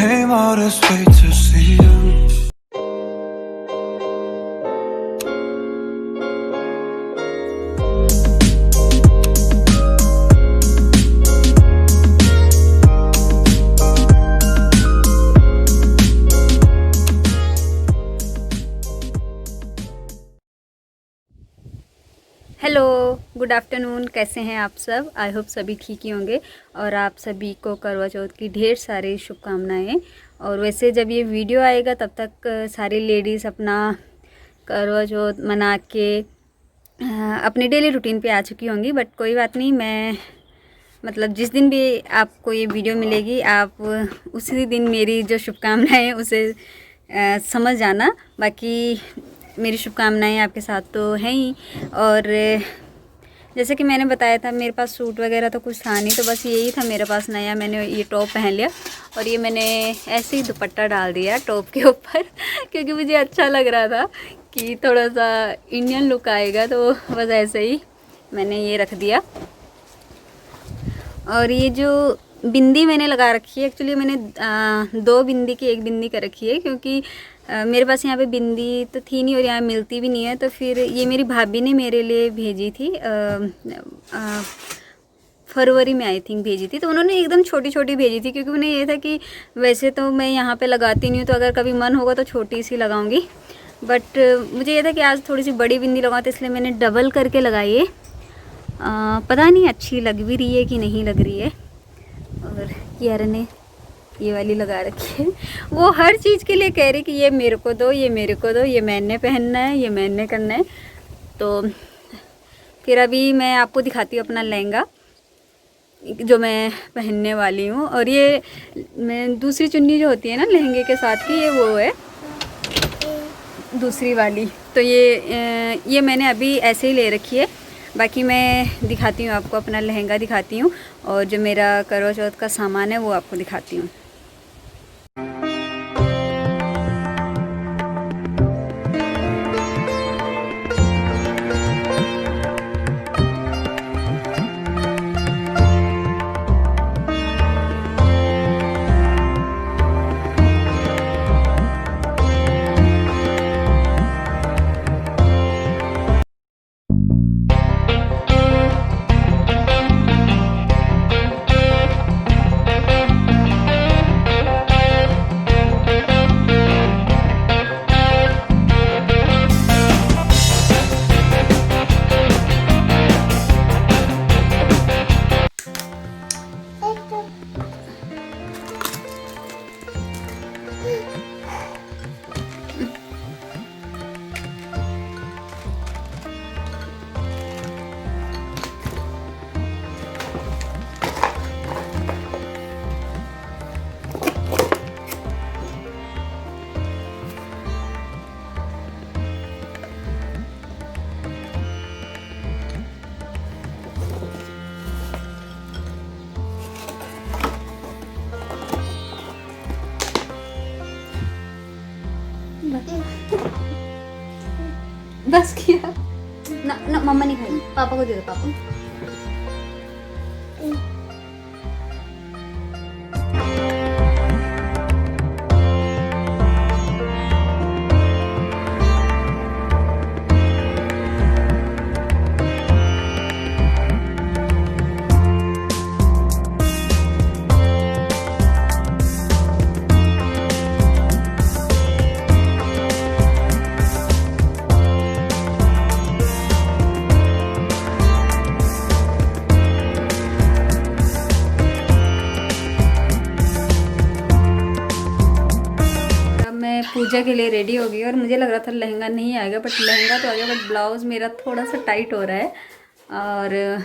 came all this way to see you. Hello, good afternoon. कैसे हैं आप सब? आई होप सभी ठीक ही होंगे और आप सभी को करवा चौथ की ढेर सारी शुभकामनाएं। और वैसे जब ये वीडियो आएगा तब तक सारी लेडीज़ अपना करवा चौथ मना के अपने डेली रूटीन पे आ चुकी होंगी। बट कोई बात नहीं, मैं मतलब जिस दिन भी आपको ये वीडियो मिलेगी आप उसी दिन मेरी जो शुभकामनाएं हैं उसे समझ जाना। बाकी मेरी शुभकामनाएं आपके साथ तो हैं ही। और जैसे कि मैंने बताया था, मेरे पास सूट वगैरह तो कुछ था नहीं, तो बस यही था मेरे पास नया। मैंने ये टॉप पहन लिया और ये मैंने ऐसे ही दुपट्टा डाल दिया टॉप के ऊपर क्योंकि मुझे अच्छा लग रहा था कि थोड़ा सा इंडियन लुक आएगा, तो बस ऐसे ही मैंने ये रख दिया। और ये जो बिंदी मैंने लगा रखी है, एक्चुअली मैंने 2 बिंदी की 1 बिंदी कर रखी है क्योंकि मेरे पास यहाँ पे बिंदी तो थी नहीं और यहाँ मिलती भी नहीं है। तो फिर ये मेरी भाभी ने मेरे लिए भेजी थी, फरवरी में आई थिंक भेजी थी। तो उन्होंने एकदम छोटी छोटी भेजी थी क्योंकि उन्हें ये था कि वैसे तो मैं यहाँ पे लगाती नहीं हूँ, तो अगर कभी मन होगा तो छोटी सी लगाऊंगी। बट मुझे ये था कि आज थोड़ी सी बड़ी बिंदी लगाऊँ, तो इसलिए मैंने डबल करके लगाई है। पता नहीं अच्छी लग भी रही है कि नहीं लग रही है। और कियारा ने ये वाली लगा रखी है। वो हर चीज़ के लिए कह रही कि ये मेरे को दो, ये मेरे को दो, ये मैंने पहनना है, ये मैंने करना है। तो फिर अभी मैं आपको दिखाती हूँ अपना लहंगा जो मैं पहनने वाली हूँ। और ये मैं दूसरी चुन्नी जो होती है ना लहंगे के साथ की, ये वो है दूसरी वाली। तो ये मैंने अभी ऐसे ही ले रखी है। बाकी मैं दिखाती हूँ आपको, अपना लहंगा दिखाती हूँ और जो मेरा करवा चौथ का सामान है वो आपको दिखाती हूँ। बस किया ना ना, मम्मा नहीं खाएगी, पापा को दे दो, पापा। पूजा के लिए रेडी हो गई और मुझे लग रहा था लहंगा नहीं आएगा, बट लहंगा तो आ गया। बट ब्लाउज़ मेरा थोड़ा सा टाइट हो रहा है और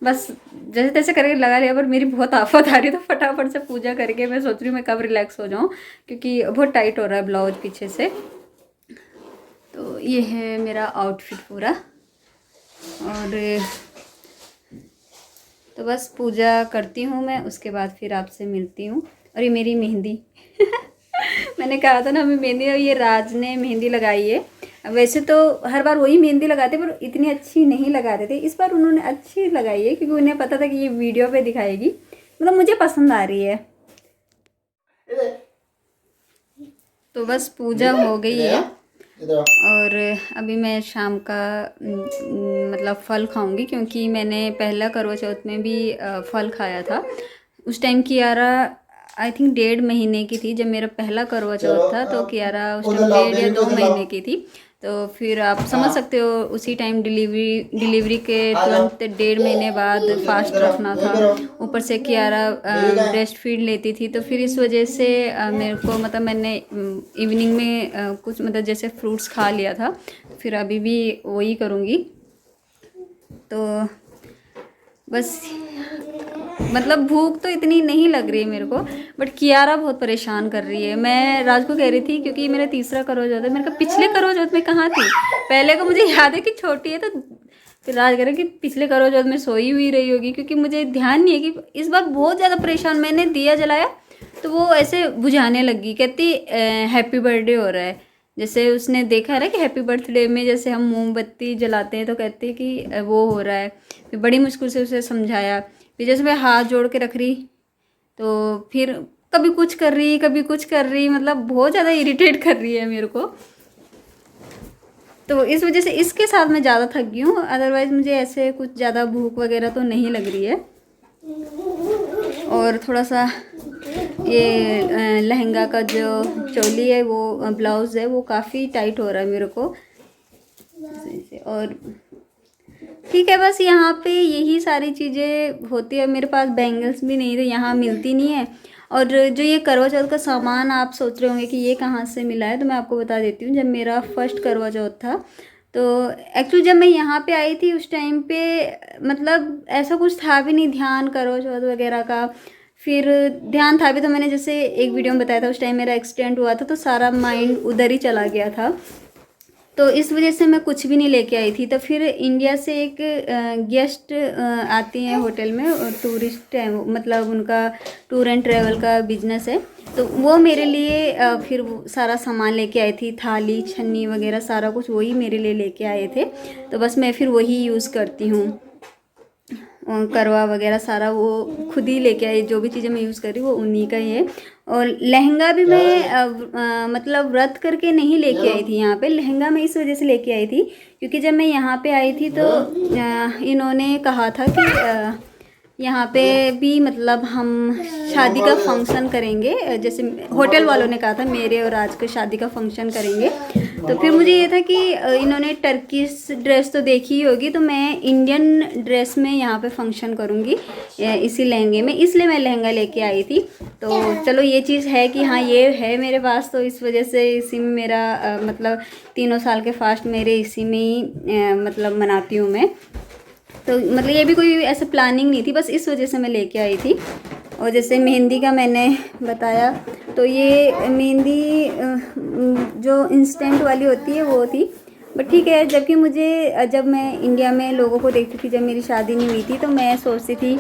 बस जैसे तैसे करके लगा लिया। पर मेरी बहुत आफत आ रही है, तो फटाफट से पूजा करके मैं सोच रही हूँ मैं कब रिलैक्स हो जाऊँ क्योंकि बहुत टाइट हो रहा है ब्लाउज पीछे से। तो ये है मेरा आउटफिट पूरा। और तो बस पूजा करती हूँ मैं, उसके बाद फिर आपसे मिलती हूँ। और ये मेरी मेहंदी मैंने कहा था ना हमें मेहंदी, और ये राज ने मेहंदी लगाई है। वैसे तो हर बार वही मेहंदी लगाते पर इतनी अच्छी नहीं लगाते थे, इस बार उन्होंने अच्छी लगाई है क्योंकि उन्हें पता था कि ये वीडियो पे दिखाएगी। मतलब मुझे पसंद आ रही है। तो बस पूजा हो गई है और अभी मैं शाम का मतलब फल खाऊंगी, क्योंकि मैंने पहला करवा चौथ में भी फल खाया था। उस टाइम कियारा आई थिंक 1.5 महीने की थी जब मेरा पहला करवा चौथ था, तो कियारा उस टाइम 1.5 या 2 महीने की थी। तो फिर आप समझ सकते हो उसी टाइम डिलीवरी के तुरंत 1.5 महीने बाद फास्ट रखना था। ऊपर से कियारा ब्रेस्ट फीड लेती थी, तो फिर इस वजह से मेरे को मतलब मैंने इवनिंग में कुछ मतलब जैसे फ्रूट्स खा लिया था। फिर अभी भी वही करूँगी। तो बस मतलब भूख तो इतनी नहीं लग रही है मेरे को, बट कियारा बहुत परेशान कर रही है। मैं राज को कह रही थी, क्योंकि मेरा तीसरा करवा चौथ है, मेरे को पिछले करवा चौथ में कहाँ थी। पहले को मुझे याद है कि छोटी है, तो फिर राज कह रहे कि पिछले करवा चौथ में सोई हुई रही होगी, क्योंकि मुझे ध्यान नहीं है कि इस बार बहुत ज़्यादा परेशान। मैंने दिया जलाया तो वो ऐसे बुझाने लगी, कहती हैप्पी बर्थडे हो रहा है। जैसे उसने देखा है ना कि हैप्पी बर्थडे में जैसे हम मोमबत्ती जलाते हैं, तो कहते हैं कि वो हो रहा है। फिर बड़ी मुश्किल से उसे समझाया, फिर जैसे मैं हाथ जोड़ के रख रही, तो फिर कभी कुछ कर रही कभी कुछ कर रही, मतलब बहुत ज़्यादा इरिटेट कर रही है मेरे को। तो इस वजह से इसके साथ मैं ज़्यादा थक गई हूँ। अदरवाइज़ मुझे ऐसे कुछ ज़्यादा भूख वगैरह तो नहीं लग रही है। और थोड़ा सा ये लहंगा का जो चोली है, वो ब्लाउज़ है, वो काफ़ी टाइट हो रहा है मेरे को। और ठीक है, बस यहाँ पे यही सारी चीज़ें होती है। मेरे पास बैंगल्स भी नहीं थे, यहाँ मिलती नहीं है। और जो ये करवा चौथ का सामान आप सोच रहे होंगे कि ये कहाँ से मिला है, तो मैं आपको बता देती हूँ। जब मेरा फर्स्ट करवा चौथ था, तो एक्चुअली जब मैं यहाँ पे आई थी उस टाइम पे मतलब ऐसा कुछ था भी नहीं ध्यान करवा चौथ वगैरह का। फिर ध्यान था भी तो मैंने जैसे एक वीडियो में बताया था, उस टाइम मेरा एक्सीडेंट हुआ था, तो सारा माइंड उधर ही चला गया था। तो इस वजह से मैं कुछ भी नहीं लेके आई थी। तो फिर इंडिया से एक गेस्ट आती हैं होटल में, और टूरिस्ट है, मतलब उनका टूर एंड ट्रैवल का बिजनेस है। तो वो मेरे लिए फिर वो सारा सामान लेके आई थी, थाली छन्नी वगैरह सारा कुछ वही मेरे लिए लेके आए थे। तो बस मैं फिर वही यूज़ करती हूँ। करवा वगैरह सारा वो खुद ही लेके आई, जो भी चीज़ें मैं यूज़ कर रही हूँ वो उन्हीं का ही है। और लहंगा भी मैं मतलब व्रत करके नहीं लेके आई थी यहाँ पे। लहंगा मैं इस वजह से लेके आई थी, क्योंकि जब मैं यहाँ पे आई थी तो इन्होंने कहा था कि यहाँ पे भी मतलब हम शादी का फंक्शन करेंगे। जैसे होटल वालों ने कहा था मेरे और आज के शादी का फंक्शन करेंगे। तो फिर मुझे ये था कि इन्होंने टर्किश ड्रेस तो देखी ही होगी, तो मैं इंडियन ड्रेस में यहाँ पे फंक्शन करूँगी इसी लहंगे में, इसलिए मैं लहंगा लेके आई थी। तो चलो ये चीज़ है कि हाँ ये है मेरे पास, तो इस वजह से इसी में मेरा मतलब 3 साल के फास्ट मेरे इसी में ही मतलब मनाती हूँ मैं। तो मतलब ये भी कोई ऐसे प्लानिंग नहीं थी, बस इस वजह से मैं लेके आई थी। और जैसे मेहंदी का मैंने बताया, तो ये मेहंदी जो इंस्टेंट वाली होती है वो थी। बट ठीक है, जबकि मुझे जब मैं इंडिया में लोगों को देखती थी, जब मेरी शादी नहीं हुई थी, तो मैं सोचती थी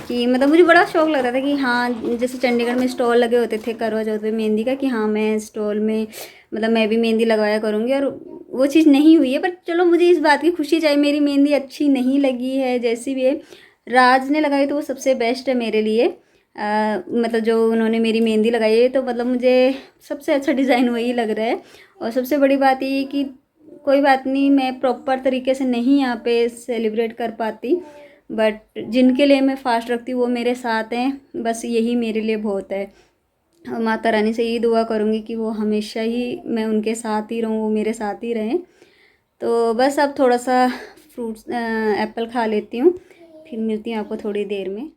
कि मतलब मुझे बड़ा शौक लगता था कि हाँ जैसे चंडीगढ़ में स्टॉल लगे होते थे करवा चौथ पे मेहंदी का, कि हाँ मैं स्टॉल में मतलब मैं भी मेहंदी लगवाया करूँगी। और वो चीज़ नहीं हुई है, बट चलो मुझे इस बात की खुशी, चाहे मेरी मेहंदी अच्छी नहीं लगी है जैसी भी है, राज ने लगाई तो वो सबसे बेस्ट है मेरे लिए। मतलब जो उन्होंने मेरी मेहंदी लगाई है, तो मतलब मुझे सबसे अच्छा डिज़ाइन वही लग रहा है। और सबसे बड़ी बात ये कि कोई बात नहीं, मैं प्रॉपर तरीके से नहीं यहाँ पे सेलिब्रेट कर पाती, बट जिनके लिए मैं फास्ट रखती हूँ वो मेरे साथ हैं, बस यही मेरे लिए बहुत है। और माता रानी से यही दुआ करूँगी कि वो हमेशा ही मैं उनके साथ ही रहूँ, वो मेरे साथ ही रहें। तो बस अब थोड़ा सा फ्रूट्स एप्पल खा लेती हूँ, फिर मिलती हूँ आपको थोड़ी देर में।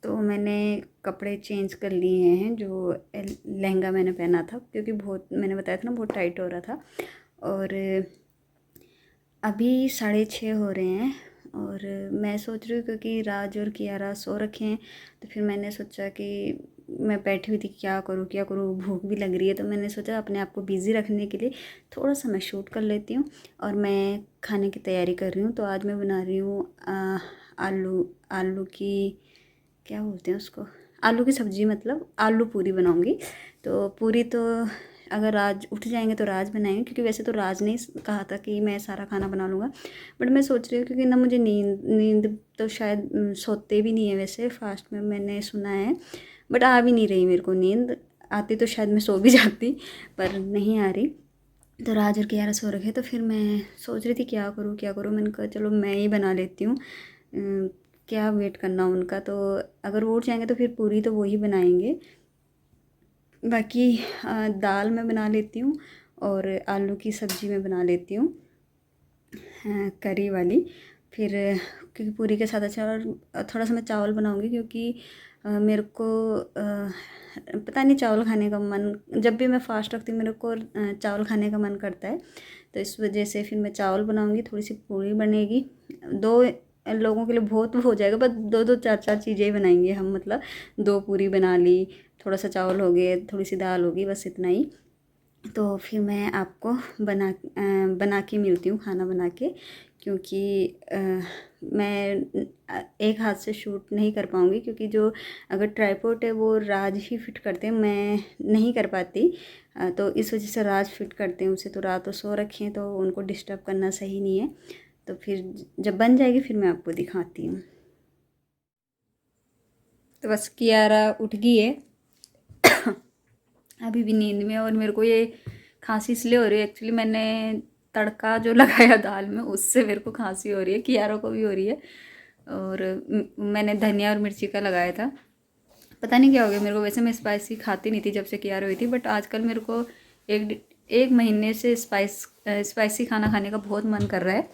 तो मैंने कपड़े चेंज कर लिए हैं, जो लहंगा मैंने पहना था, क्योंकि बहुत मैंने बताया था ना बहुत टाइट हो रहा था। और अभी 6:30 हो रहे हैं, और मैं सोच रही हूँ क्योंकि राज और कियारा सो रखे हैं, तो फिर मैंने सोचा कि मैं बैठी हुई थी क्या करूँ क्या करूँ, भूख भी लग रही है, तो मैंने सोचा अपने आप को बिज़ी रखने के लिए थोड़ा सा मैं शूट कर लेती हूँ। और मैं खाने की तैयारी कर रही हूँ। तो आज मैं बना रही हूँ आलू की, क्या बोलते हैं उसको, आलू की सब्ज़ी, मतलब आलू पूरी बनाऊँगी। तो पूरी तो अगर राज उठ जाएंगे तो राज बनाएंगे, क्योंकि वैसे तो राज ने कहा था कि मैं सारा खाना बना लूँगा। बट मैं सोच रही हूँ क्योंकि ना मुझे नींद तो शायद सोते भी नहीं है वैसे फास्ट में, मैंने सुना है, बट आ भी नहीं रही मेरे को नींद। आती तो शायद मैं सो भी जाती, पर नहीं आ रही। तो राज और कियारा सो रखे, तो फिर मैं सोच रही थी क्या करूँ क्या करूँ। मैंने कहा चलो मैं ही बना लेती हूँ, क्या वेट करना उनका। तो अगर वो उठ जाएंगे तो फिर पूरी तो वो ही बनाएंगे। बाकी दाल मैं बना लेती हूँ और आलू की सब्ज़ी मैं बना लेती हूँ, करी वाली। फिर क्योंकि पूरी के साथ अच्छा, और थोड़ा सा मैं चावल बनाऊँगी क्योंकि मेरे को पता नहीं चावल खाने का मन, जब भी मैं फास्ट रखती हूँ मेरे को चावल खाने का मन करता है। तो इस वजह से फिर मैं चावल बनाऊँगी, थोड़ी सी पूरी बनेगी। 2 लोगों के लिए बहुत हो जाएगा, बस 2-2 4-4 चीज़ें ही बनाएंगे हम, मतलब 2 पूरी बना ली, थोड़ा सा चावल हो गए, थोड़ी सी दाल होगी, बस इतना ही। तो फिर मैं आपको बना के मिलती हूँ, खाना बना के, क्योंकि मैं एक हाथ से शूट नहीं कर पाऊँगी, क्योंकि जो अगर ट्राइपॉड है वो राज ही फिट करते हैं, मैं नहीं कर पाती। तो इस वजह से राज फिट करते हैं उसे। तो रात को सो रखे हैं तो उनको डिस्टर्ब करना सही नहीं है। तो फिर जब बन जाएगी फिर मैं आपको दिखाती हूँ। तो बस कियारा उठ गई है अभी भी नींद में, और मेरे को ये खांसी इसलिए हो रही है, एक्चुअली मैंने तड़का जो लगाया दाल में उससे मेरे को खांसी हो रही है, कियारा को भी हो रही है। और मैंने धनिया और मिर्ची का लगाया था, पता नहीं क्या हो गया मेरे को। वैसे मैं स्पाइसी खाती नहीं थी जब से कियारा हुई थी, बट आजकल मेरे को एक महीने से स्पाइसी खाना खाने का बहुत मन कर रहा है।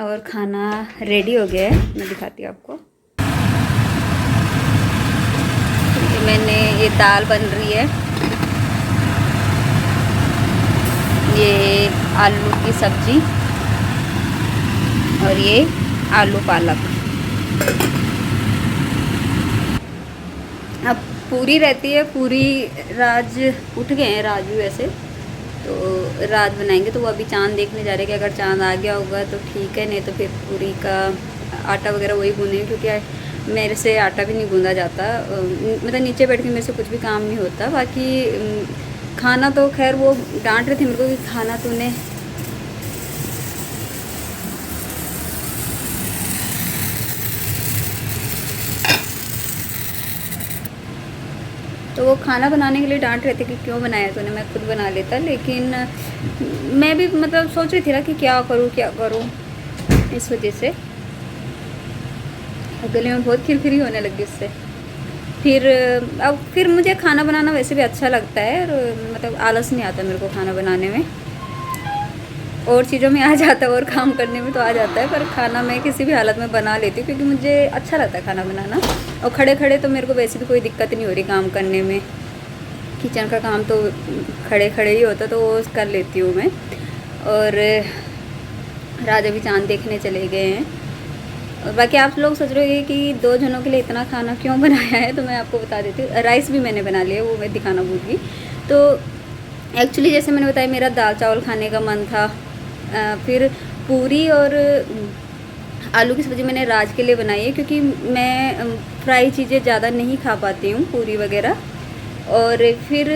और खाना रेडी हो गया है, मैं दिखाती हूँ आपको। मैंने ये दाल बन रही है, ये आलू की सब्जी, और ये आलू पालक। अब पूरी रहती है, पूरी राज उठ गए हैं, राजू ऐसे, तो रात बनाएंगे। तो वो अभी चांद देखने जा रहे हैं कि अगर चांद आ गया होगा तो ठीक है, नहीं तो फिर पूरी का आटा वगैरह वही गूँधेंगे, क्योंकि मेरे से आटा भी नहीं गूँधा जाता। मतलब नीचे बैठ के मेरे से कुछ भी काम नहीं होता। बाकी खाना तो खैर वो डांट रहे थे मेरे को कि खाना तूने, तो वो खाना बनाने के लिए डांट रहे थे कि क्यों बनाया तूने, मैं खुद बना लेता। लेकिन मैं भी मतलब सोच रही थी ना कि क्या करूँ, इस वजह से गले में बहुत खिरखिरी होने लगी उससे। फिर मुझे खाना बनाना वैसे भी अच्छा लगता है, और मतलब आलस नहीं आता मेरे को खाना बनाने में। और चीज़ों में आ जाता है, और काम करने में तो आ जाता है, पर खाना मैं किसी भी हालत में बना लेती हूँ, क्योंकि मुझे अच्छा लगता है खाना बनाना। और खड़े खड़े तो मेरे को वैसे भी कोई दिक्कत नहीं हो रही काम करने में, किचन का काम तो खड़े खड़े ही होता, तो वो कर लेती हूँ मैं। और राजा भी चांद देखने चले गए हैं। और बाकी आप लोग सोच रहे हो कि 2 जनों के लिए इतना खाना क्यों बनाया है, तो मैं आपको बता देती हूँ। राइस भी मैंने बना लिया, वो मैं दिखाना भूल गई। तो एक्चुअली जैसे मैंने बताया, मेरा दाल चावल खाने का मन था। फिर पूरी और आलू की सब्ज़ी मैंने राज के लिए बनाई है, क्योंकि मैं फ्राई चीज़ें ज़्यादा नहीं खा पाती हूँ, पूरी वगैरह। और फिर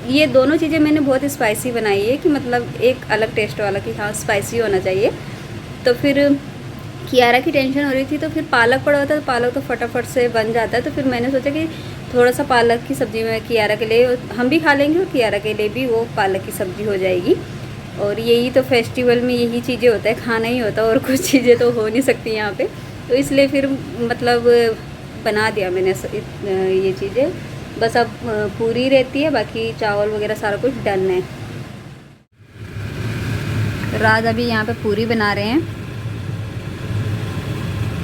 ये दोनों चीज़ें मैंने बहुत स्पाइसी बनाई है, कि मतलब एक अलग टेस्ट वाला, कि हाँ स्पाइसी होना चाहिए। तो फिर कियारा की टेंशन हो रही थी, तो फिर पालक पड़ा होता है, तो पालक तो फटाफट से बन जाता है। तो फिर मैंने सोचा कि थोड़ा सा पालक की सब्ज़ी में कियारा के लिए हम भी खा लेंगे, और कियारा के लिए भी वो पालक की सब्ज़ी हो जाएगी। और यही तो फेस्टिवल में यही चीज़ें होता है, खाना ही होता है, और कुछ चीज़ें तो हो नहीं सकती यहाँ पे। तो इसलिए फिर मतलब बना दिया मैंने ये चीज़ें। बस अब पूरी रहती है, बाकी चावल वगैरह सारा कुछ डन है। राज अभी यहाँ पे पूरी बना रहे हैं,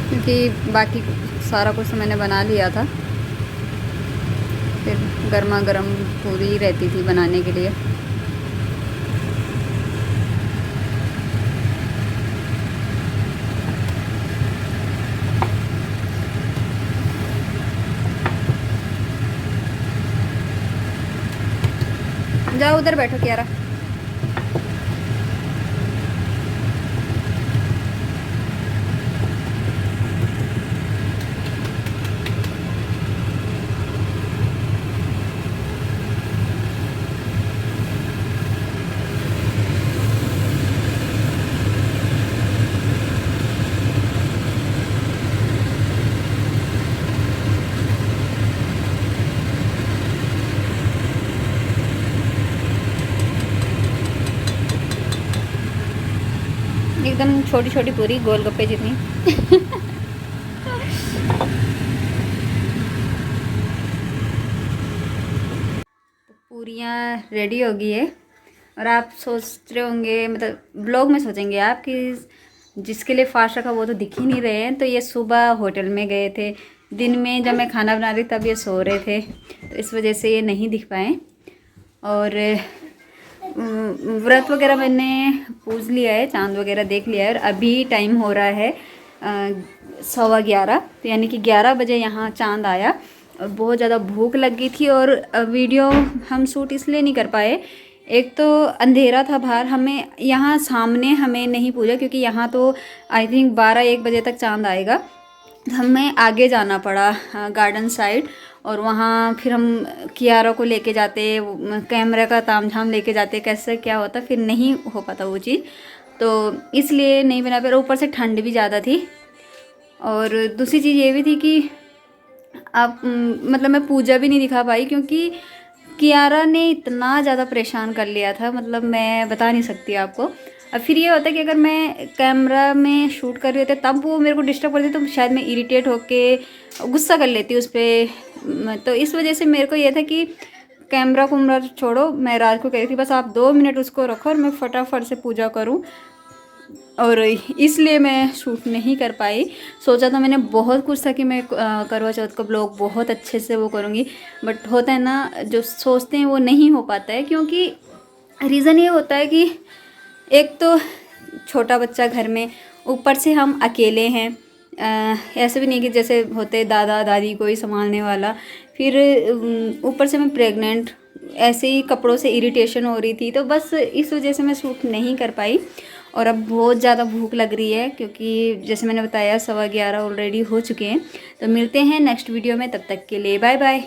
क्योंकि बाकी सारा कुछ मैंने बना लिया था। फिर गर्मा गर्म पूरी रहती थी बनाने के लिए। जाओ उधर बैठो कियारा। एकदम छोटी छोटी पूरी, गोलगप्पे जितनी। पूरियाँ रेडी हो गई है और आप सोच रहे होंगे, मतलब ब्लॉग में सोचेंगे आप कि जिसके लिए फास्ट रखा वो तो दिख ही नहीं रहे हैं। तो ये सुबह होटल में गए थे, दिन में जब मैं खाना बना रही तब ये सो रहे थे, तो इस वजह से ये नहीं दिख पाए। और व्रत वगैरह मैंने पूज लिया है, चांद वगैरह देख लिया है और अभी टाइम हो रहा है 11:15, तो यानी कि 11 बजे यहाँ चांद आया। और बहुत ज़्यादा भूख लग गई थी और वीडियो हम शूट इसलिए नहीं कर पाए, एक तो अंधेरा था बाहर, हमें यहाँ सामने हमें नहीं पूजा क्योंकि यहाँ तो आई थिंक 12-1 बजे तक चांद आएगा। हमें आगे जाना पड़ा गार्डन साइड, और वहाँ फिर हम कियारा को लेके जाते, कैमरे का तामझाम लेके जाते, कैसे क्या होता, फिर नहीं हो पाता वो चीज़, तो इसलिए नहीं बना पाया। ऊपर से ठंड भी ज़्यादा थी और दूसरी चीज़ ये भी थी कि आप मतलब मैं पूजा भी नहीं दिखा पाई क्योंकि कियारा ने इतना ज़्यादा परेशान कर लिया था, मतलब मैं बता नहीं सकती आपको। अब फिर ये होता है कि अगर मैं कैमरा में शूट कर रही होती तब वो मेरे को डिस्टर्ब करती तो शायद मैं इरिटेट होके गुस्सा कर लेती उस पर। तो इस वजह से मेरे को ये था कि कैमरा कुमरा छोड़ो, मैं राज को कह रही थी बस आप 2 मिनट उसको रखो और मैं फटाफट से पूजा करूँ, और इसलिए मैं शूट नहीं कर पाई। सोचा था मैंने बहुत कुछ था कि मैं करवा चौथ का ब्लॉग बहुत अच्छे से वो करूँगी, बट होता है ना जो सोचते हैं वो नहीं हो पाता है, क्योंकि रीज़न ये होता है कि एक तो छोटा बच्चा घर में, ऊपर से हम अकेले हैं, ऐसे भी नहीं कि जैसे होते दादा दादी कोई संभालने वाला, फिर ऊपर से मैं प्रेग्नेंट, ऐसे ही कपड़ों से इरिटेशन हो रही थी, तो बस इस वजह से मैं शूट नहीं कर पाई। और अब बहुत ज़्यादा भूख लग रही है क्योंकि जैसे मैंने बताया 11:15 ऑलरेडी हो चुके हैं। तो मिलते हैं नेक्स्ट वीडियो में, तब तक के लिए बाय बाय।